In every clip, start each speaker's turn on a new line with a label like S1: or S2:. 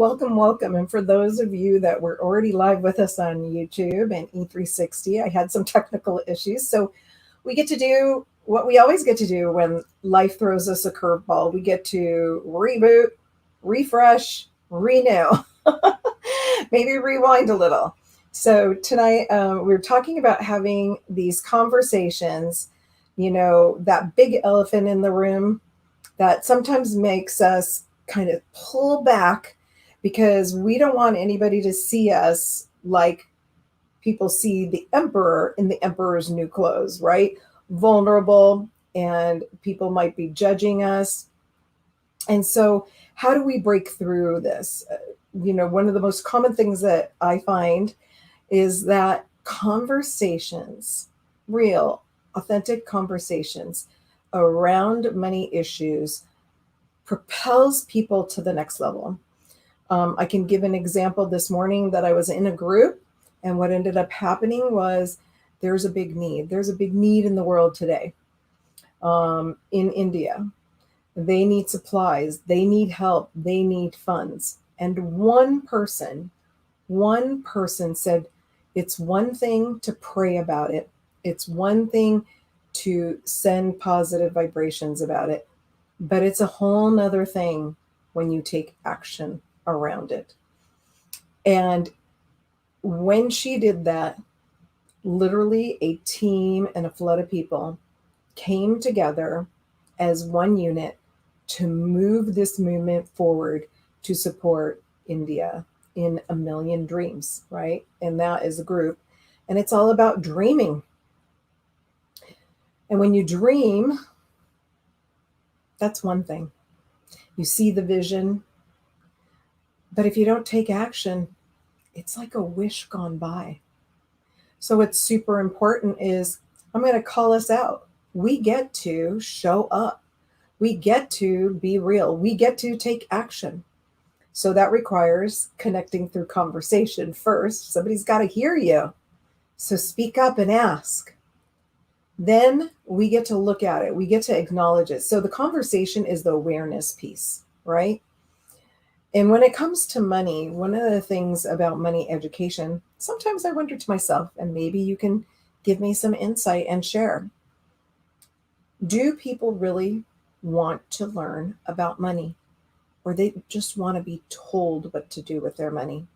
S1: Welcome, welcome. And for those of you that were already live with us on YouTube and E360, I had some technical issues. So we get to do what we always get to do when life throws us a curveball. We get to reboot, refresh, renew, maybe rewind a little. So tonight we're talking about having these conversations, that big elephant in the room that sometimes makes us kind of pull back because we don't want anybody to see us like people see the emperor in the emperor's new clothes, right? Vulnerable, and people might be judging us. And so, how do we break through this? One of the most common things that I find is that conversations, real, authentic conversations around money issues propels people to the next level. I can give an example this morning that I was in a group, and what ended up happening was there's a big need. There's a big need in the world today. In India, they need supplies, they need help, they need funds. And one person said, it's one thing to pray about it. It's one thing to send positive vibrations about it, but it's a whole nother thing when you take action around it. And when she did that, literally a team and a flood of people came together as one unit to move this movement forward to support India in a million dreams, right? And that is a group. And it's all about dreaming. And when you dream, that's one thing. You see the vision. But if you don't take action, it's like a wish gone by. So what's super important is I'm going to call us out. We get to show up. We get to be real. We get to take action. So that requires connecting through conversation first. Somebody's got to hear you. So speak up and ask. Then we get to look at it. We get to acknowledge it. So the conversation is the awareness piece, right? And when it comes to money, one of the things about money education, sometimes I wonder to myself, and maybe you can give me some insight and share. Do people really want to learn about money? Or they just want to be told what to do with their money?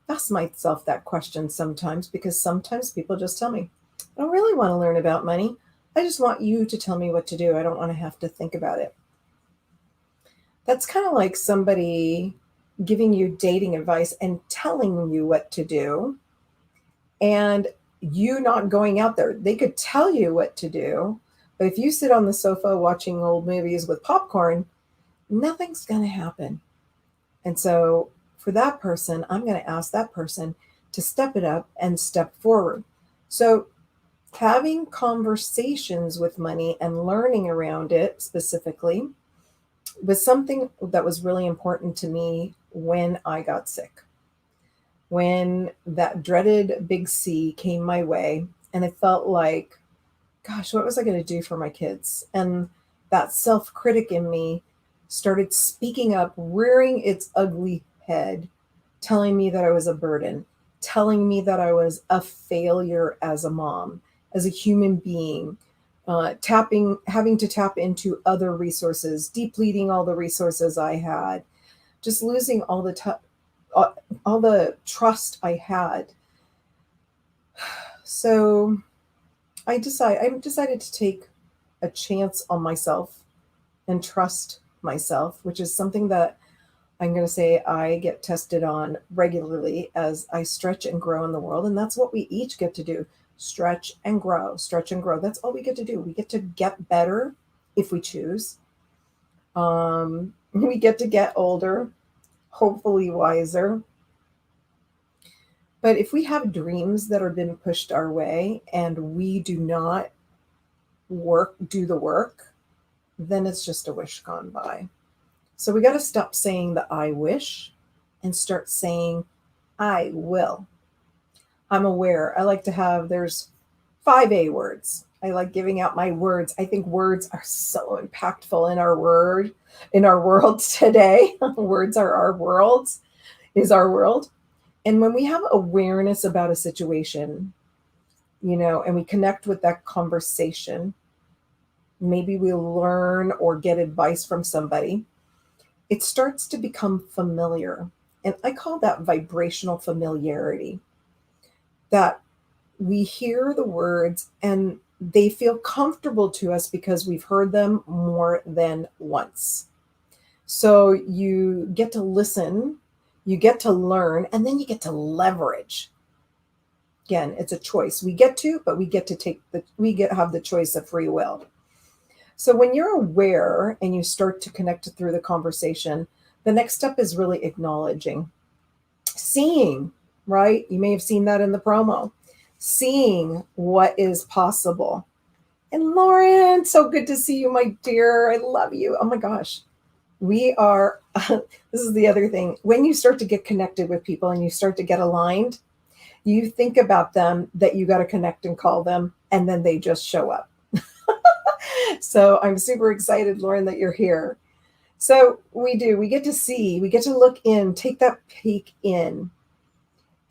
S1: Ask myself that question sometimes, because sometimes people just tell me, I don't really want to learn about money. I just want you to tell me what to do. I don't want to have to think about it. That's kind of like somebody giving you dating advice and telling you what to do, and you not going out there. They could tell you what to do, but if you sit on the sofa watching old movies with popcorn, nothing's going to happen. And so for that person, I'm going to ask that person to step it up and step forward. So having conversations with money and learning around it specifically was something that was really important to me when I got sick. When that dreaded big C came my way, and it felt like, gosh, what was I going to do for my kids? And that self-critic in me started speaking up, rearing its having head, telling me that I was a burden, telling me that I was a failure as a mom, as a human being, having to tap into other resources, depleting all the resources I had, just losing all the trust I had. So I decided to take a chance on myself and trust myself, which is something that I'm going to say I get tested on regularly as I stretch and grow in the world. And that's what we each get to do. Stretch and grow, stretch and grow. That's all we get to do. We get to get better if we choose. We get to get older, hopefully wiser. But if we have dreams that are being pushed our way and we do not do the work, then it's just a wish gone by. So we got to stop saying the I wish and start saying I will. I'm aware. I like to have, there's 5 A words. I like giving out my words. I think words are so impactful in our world today. Words are our worlds. is our world. And when we have awareness about a situation, and we connect with that conversation, maybe we learn or get advice from somebody, it starts to become familiar. And I call that vibrational familiarity, that we hear the words and they feel comfortable to us because we've heard them more than once. So you get to listen, you get to learn, and then you get to leverage. Again, it's a choice. But we get to have the choice of free will. So when you're aware and you start to connect through the conversation, the next step is really acknowledging, seeing, right? You may have seen that in the promo, seeing what is possible. And Lauren, so good to see you, my dear. I love you. Oh my gosh. We are, this is the other thing. When you start to get connected with people and you start to get aligned, you think about them, that you got to connect and call them, and then they just show up. So I'm super excited, Lauren, that you're here. So we get to see, we get to look in, take that peek in,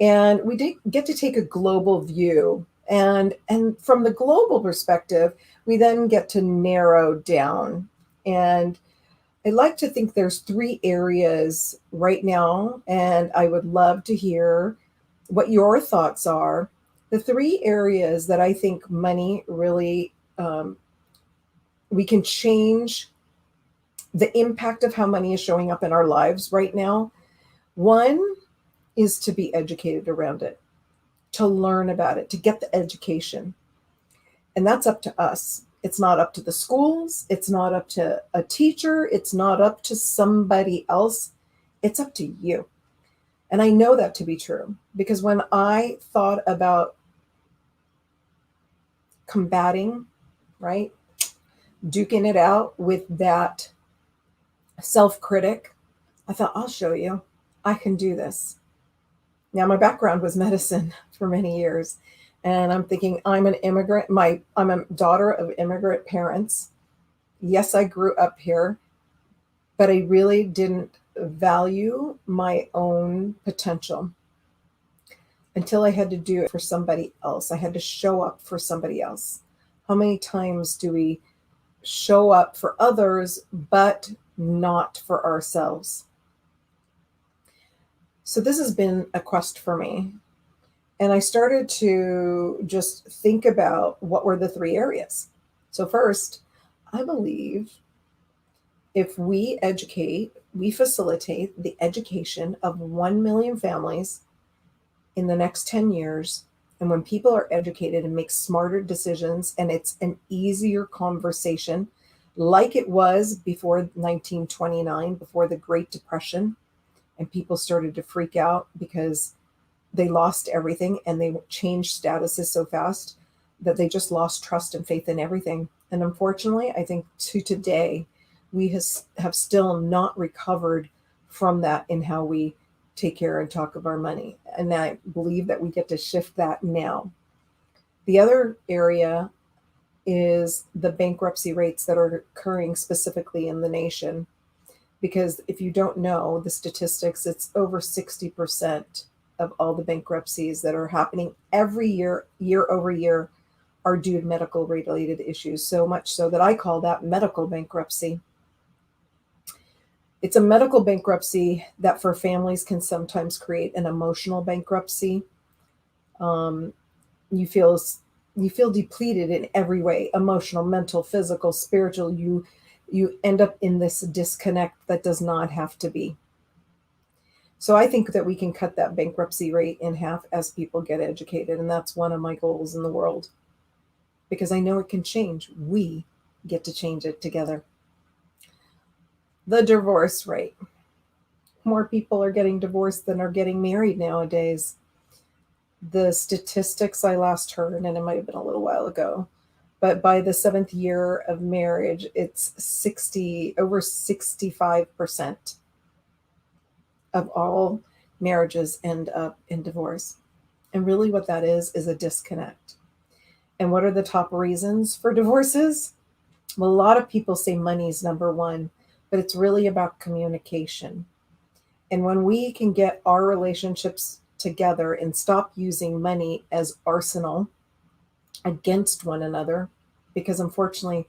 S1: and we get to take a global view. And from the global perspective, we then get to narrow down. And I like to think there's 3 areas right now, and I would love to hear what your thoughts are. The 3 areas that I think money really, we can change the impact of how money is showing up in our lives right now. One is to be educated around it, to learn about it, to get the education. And that's up to us. It's not up to the schools. It's not up to a teacher. It's not up to somebody else. It's up to you. And I know that to be true because when I thought about combating, right, duking it out with that self-critic, I thought, I'll show you. I can do this. Now, my background was medicine for many years. And I'm thinking, I'm an immigrant. I'm a daughter of immigrant parents. Yes, I grew up here, but I really didn't value my own potential until I had to do it for somebody else. I had to show up for somebody else. How many times do we show up for others, but not for ourselves? So this has been a quest for me. And I started to just think about what were the 3 areas. So first, I believe if we educate, we facilitate the education of 1 million families in the next 10 years. And when people are educated and make smarter decisions, and it's an easier conversation, like it was before 1929, before the Great Depression, and people started to freak out because they lost everything and they changed statuses so fast that they just lost trust and faith in everything. And unfortunately, I think to today, we have still not recovered from that in how we take care and talk of our money. And I believe that we get to shift that now. The other area is the bankruptcy rates that are occurring specifically in the nation. Because if you don't know the statistics, it's over 60% of all the bankruptcies that are happening every year, year over year, are due to medical related issues. So much so that I call that medical bankruptcy. It's a medical bankruptcy that for families can sometimes create an emotional bankruptcy. Um, you feel depleted in every way: emotional, mental, physical, spiritual. You end up in this disconnect that does not have to be. So I think that we can cut that bankruptcy rate in half as people get educated. And that's one of my goals in the world, because I know it can change. We get to change it together. The divorce rate. More people are getting divorced than are getting married nowadays. The statistics I last heard, and it might have been a little while ago, but by the 7th year of marriage, it's over 65% of all marriages end up in divorce. And really what that is a disconnect. And what are the top reasons for divorces? Well, a lot of people say money is number one, but it's really about communication. And when we can get our relationships together and stop using money as arsenal against one another, because unfortunately,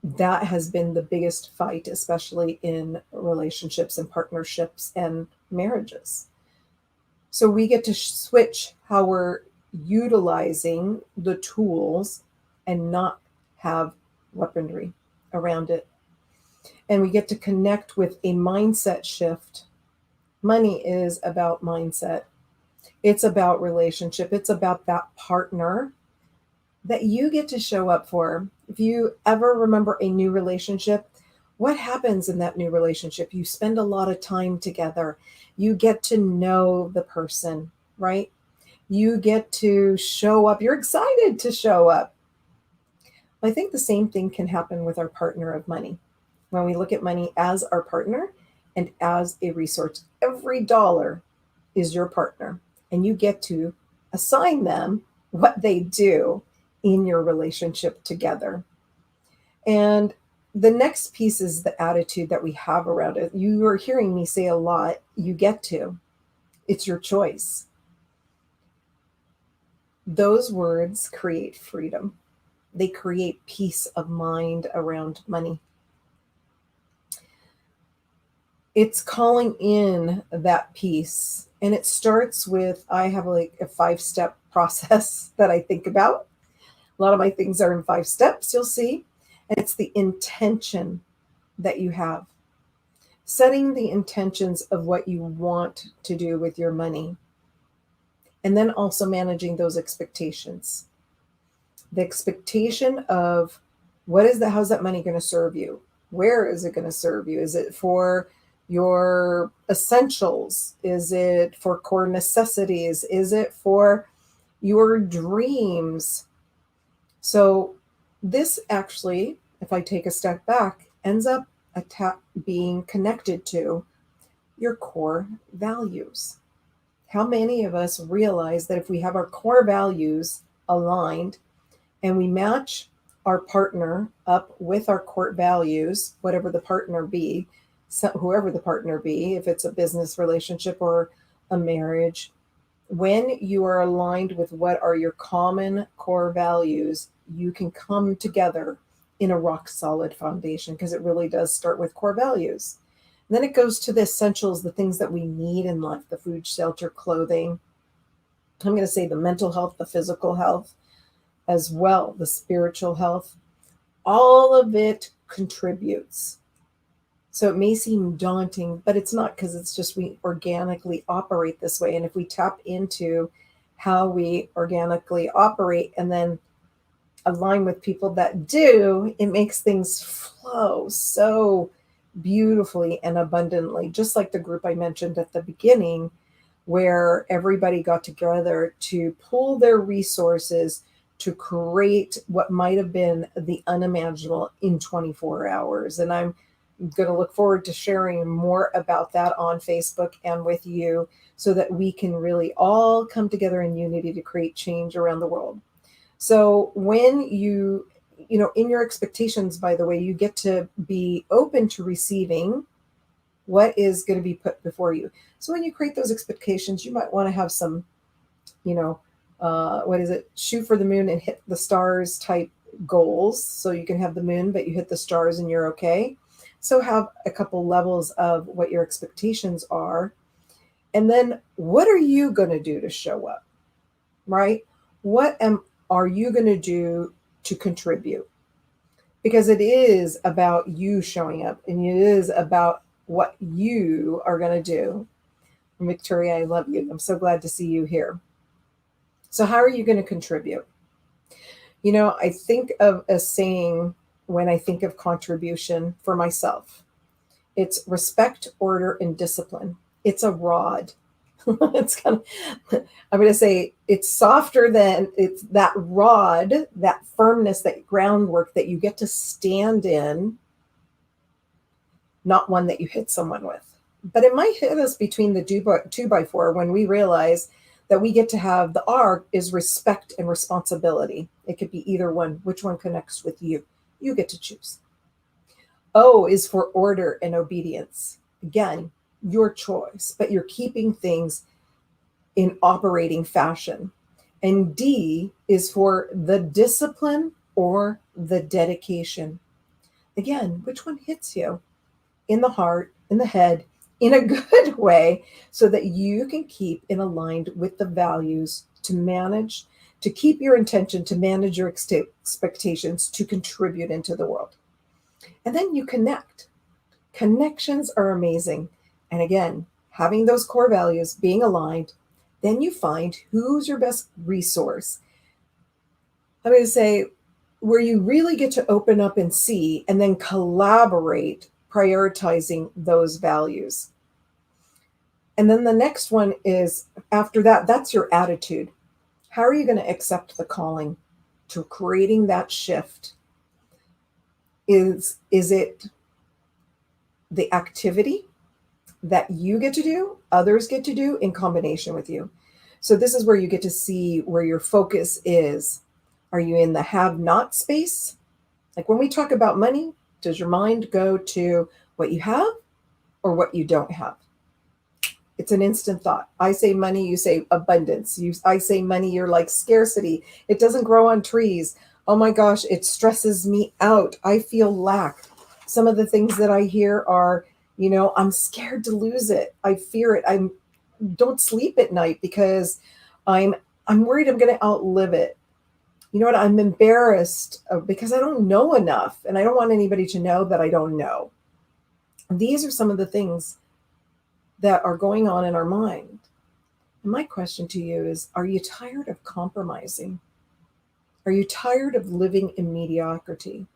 S1: that has been the biggest fight, especially in relationships and partnerships and marriages. So we get to switch how we're utilizing the tools and not have weaponry around it. And we get to connect with a mindset shift. Money is about mindset, it's about relationship, it's about that partner that you get to show up for. If you ever remember a new relationship, what happens in that new relationship? You spend a lot of time together. You get to know the person, right? You get to show up. You're excited to show up. I think the same thing can happen with our partner of money. When we look at money as our partner and as a resource, every dollar is your partner, and you get to assign them what they do in your relationship together. And the next piece is the attitude that we have around it. You are hearing me say a lot, you get to. It's your choice. Those words create freedom. They create peace of mind around money. It's calling in that peace. And it starts with, I have like a 5-step process that I think about. A lot of my things are in 5 steps, you'll see. And it's the intention that you have. Setting the intentions of what you want to do with your money. And then also managing those expectations. The expectation of how's that money going to serve you? Where is it going to serve you? Is it for your essentials? Is it for core necessities? Is it for your dreams? So this actually, if I take a step back, ends up being connected to your core values. How many of us realize that if we have our core values aligned and we match our partner up with our core values, whatever the partner be, whoever the partner be, if it's a business relationship or a marriage, when you are aligned with what are your common core values, you can come together in a rock solid foundation, because it really does start with core values. And then it goes to the essentials, the things that we need in life, the food, shelter, clothing. I'm going to say the mental health, the physical health as well, the spiritual health. All of it contributes. So it may seem daunting, but it's not, because it's just we organically operate this way. And if we tap into how we organically operate and then align with people that do, it makes things flow so beautifully and abundantly, just like the group I mentioned at the beginning, where everybody got together to pool their resources to create what might have been the unimaginable in 24 hours. And I'm going to look forward to sharing more about that on Facebook and with you, so that we can really all come together in unity to create change around the world. So when in your expectations, by the way, you get to be open to receiving what is going to be put before you. So when you create those expectations, you might want to have some, shoot for the moon and hit the stars type goals. So you can have the moon, but you hit the stars and you're okay. So have a couple levels of what your expectations are. And then what are you going to do to show up, right? Are you going to do to contribute? Because it is about you showing up, and it is about what you are going to do. Victoria, I love you. I'm so glad to see you here. So how are you going to contribute? I think of a saying when I think of contribution for myself. It's respect, order, and discipline. It's a rod. It's kind of, I'm going to say it's softer than it's that rod, that firmness, that groundwork that you get to stand in, not one that you hit someone with. But it might hit us between the 2x4 when we realize that we get to have the R is respect and responsibility. It could be either one. Which one connects with you? You get to choose. O is for order and obedience. Again, your choice, but you're keeping things in operating fashion. And D is for the discipline or the dedication. Again, which one hits you in the heart, in the head, in a good way, so that you can keep in aligned with the values to manage, to keep your intention, to manage your expectations, to contribute into the world. And then you connect. Connections are amazing. And again, having those core values, being aligned, then you find who's your best resource. I'm going to say where you really get to open up and see and then collaborate, prioritizing those values. And then the next one is after that, that's your attitude. How are you going to accept the calling to creating that shift? Is it the activity that you get to do, others get to do in combination with you? So this is where you get to see where your focus is. Are you in the have-not space? Like when we talk about money, does your mind go to what you have or what you don't have? It's an instant thought. I say money, you say abundance. I say money, you're like scarcity. It doesn't grow on trees. Oh my gosh, it stresses me out. I feel lack. Some of the things that I hear are, I'm scared to lose it. I fear it. I don't sleep at night because I'm worried I'm going to outlive it. You know what? I'm embarrassed because I don't know enough, and I don't want anybody to know that I don't know. These are some of the things that are going on in our mind. And my question to you is, are you tired of compromising? Are you tired of living in mediocrity?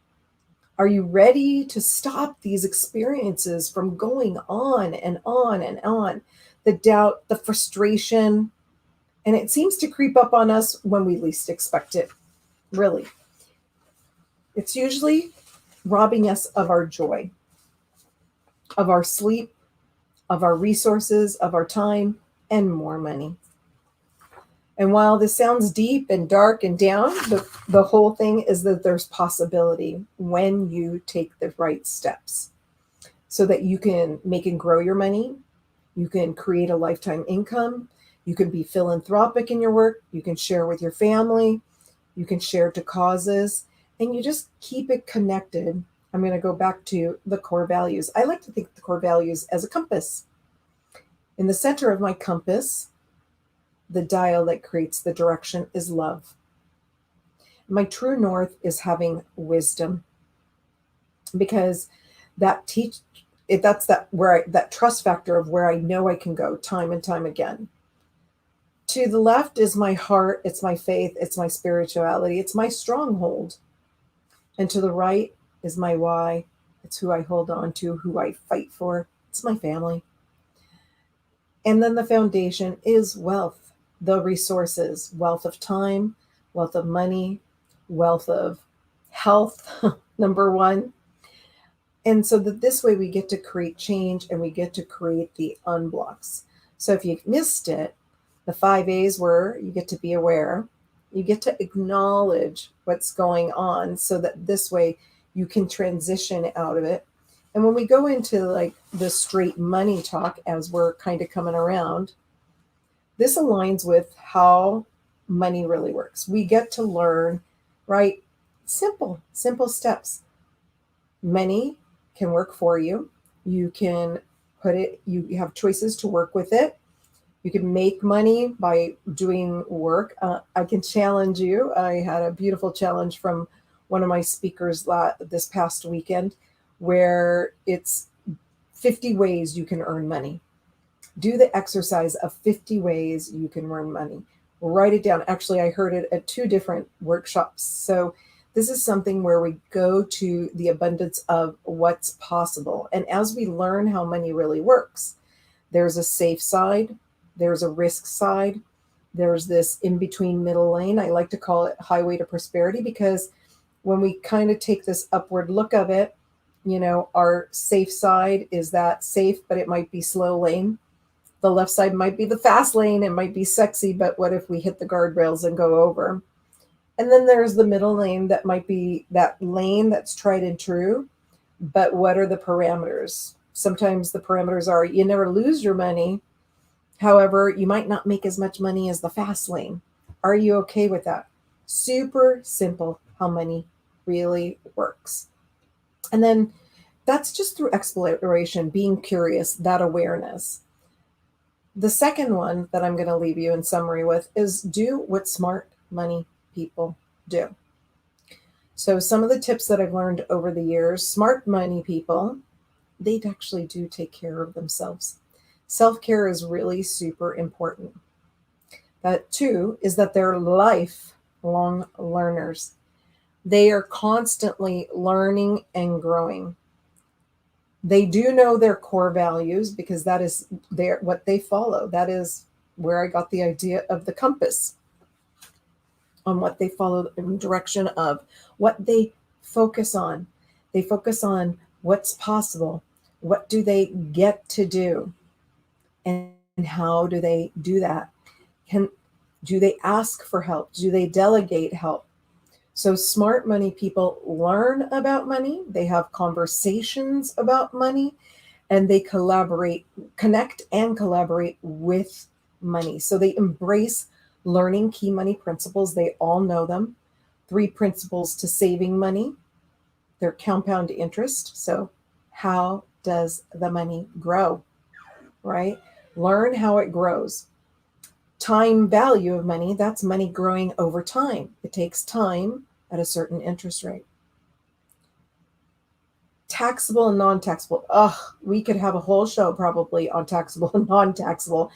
S1: Are you ready to stop these experiences from going on and on and on? The doubt, the frustration, and it seems to creep up on us when we least expect it. Really. It's usually robbing us of our joy, of our sleep, of our resources, of our time, and more money. And while this sounds deep and dark and down, the whole thing is that there's possibility when you take the right steps so that you can make and grow your money. You can create a lifetime income. You can be philanthropic in your work. You can share with your family. You can share to causes, and you just keep it connected. I'm going to go back to the core values. I like to think of the core values as a compass. In the center of my compass, the dial that creates the direction is love. My true north is having wisdom, because that's that trust factor of where I know I can go time and time again. To the left is my heart, it's my faith, it's my spirituality, it's my stronghold. And to the right is my why, it's who I hold on to, who I fight for, it's my family. And then the foundation is wealth, the resources, wealth of time, wealth of money, wealth of health, number one. And so that this way we get to create change and we get to create the unblocks. So if you missed it, the 5 A's were you get to be aware, you get to acknowledge what's going on so that this way you can transition out of it. And when we go into like the straight money talk, as we're kind of coming around, this aligns with how money really works. We get to learn, right? Simple steps. Money can work for you. You can put it, you have choices to work with it. You can make money by doing work. I can challenge you. I had a beautiful challenge from one of my speakers this past weekend where it's 50 ways you can earn money. Do the exercise of 50 ways you can earn money. Write it down. Actually, I heard it at 2 different workshops. So this is something where we go to the abundance of what's possible. And as we learn how money really works, there's a safe side, there's a risk side, there's this in-between middle lane. I like to call it highway to prosperity, because when we kind of take this upward look of it, our safe side is that safe, but it might be slow lane. The left side might be the fast lane. It might be sexy, but what if we hit the guardrails and go over? And then there's the middle lane that might be that lane that's tried and true, but what are the parameters? Sometimes the parameters are you never lose your money. However, you might not make as much money as the fast lane. Are you okay with that? Super simple how money really works. And then that's just through exploration, being curious, that awareness. The second one that I'm going to leave you in summary with is do what smart money people do. So, some of the tips that I've learned over the years, smart money people, they actually do take care of themselves. Self care is really super important. That too is that they're lifelong learners. They are constantly learning and growing. They do know their core values because that is what they follow. That is where I got the idea of the compass, on what they follow in direction of, what they focus on. They focus on what's possible. What do they get to do? And how do they do that? Do they ask for help? Do they delegate help? So smart money people learn about money, they have conversations about money, and they connect and collaborate with money. So they embrace learning key money principles. They all know them. 3 principles to saving money. Their compound interest. So how does the money grow? Right? Learn how it grows. Time value of money, that's money growing over time. It takes time at a certain interest rate. Taxable and non-taxable. We could have a whole show probably on taxable and non-taxable,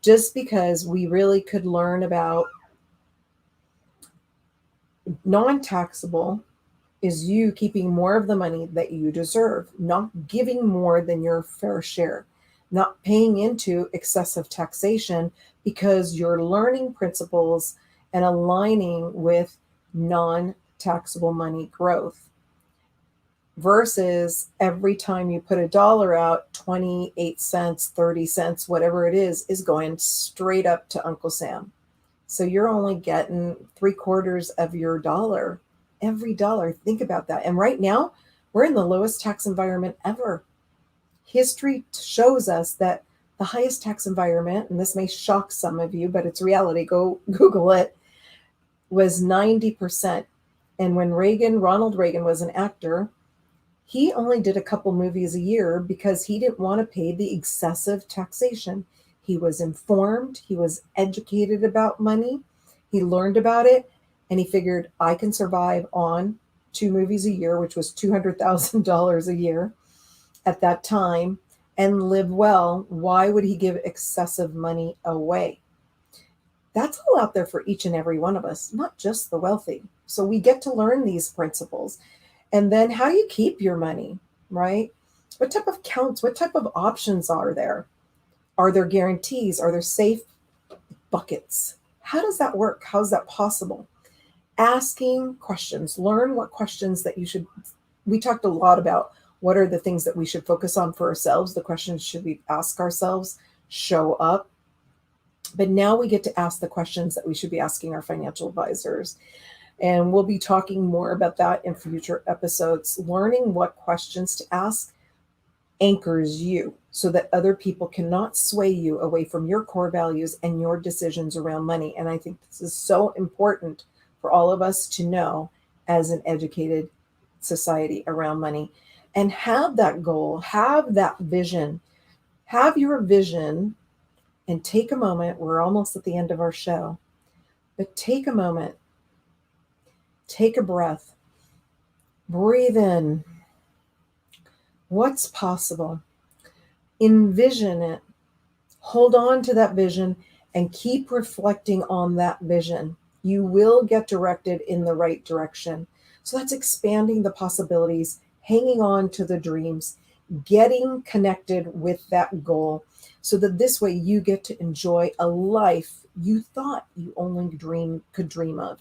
S1: just because we really could learn about non-taxable is you keeping more of the money that you deserve, not giving more than your fair share, not paying into excessive taxation because you're learning principles and aligning with non-taxable money growth. Versus every time you put $1 out, 28 cents, 30 cents, whatever it is going straight up to Uncle Sam. So you're only getting 3/4 of your dollar, every dollar. Think about that. And right now, we're in the lowest tax environment ever. History shows us that the highest tax environment, and this may shock some of you, but it's reality, go Google it, was 90%. And when Ronald Reagan was an actor, he only did a couple movies a year because he didn't want to pay the excessive taxation. He was informed, he was educated about money, he learned about it, and he figured I can survive on 2 movies a year, which was $200,000 a year at that time, and live well. Why would he give excessive money away? That's all out there for each and every one of us, not just the wealthy. So we get to learn these principles. And then how do you keep your money, right? What type of counts, what type of options are there? Are there guarantees? Are there safe buckets? How does that work? How is that possible? Asking questions. Learn what questions that you should. We talked a lot about what are the things that we should focus on for ourselves. The questions should we ask ourselves show up. But now we get to ask the questions that we should be asking our financial advisors. And we'll be talking more about that in future episodes. Learning what questions to ask anchors you so that other people cannot sway you away from your core values and your decisions around money. And I think this is so important for all of us to know as an educated society around money. And have that goal, have that vision, have your vision, and take a moment. We're almost at the end of our show, but take a moment, take a breath, breathe in. What's possible? Envision it. Hold on to that vision and keep reflecting on that vision. You will get directed in the right direction. So that's expanding the possibilities, hanging on to the dreams, getting connected with that goal so that this way you get to enjoy a life you thought you only could dream of.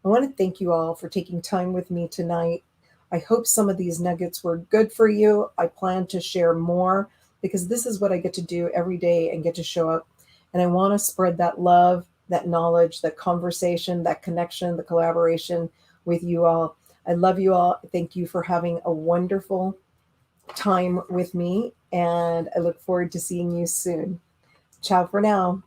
S1: I want to thank you all for taking time with me tonight. I hope some of these nuggets were good for you. I plan to share more because this is what I get to do every day and get to show up. And I want to spread that love, that knowledge, that conversation, that connection, the collaboration with you all. I love you all. Thank you for having a wonderful time with me, and I look forward to seeing you soon. Ciao for now.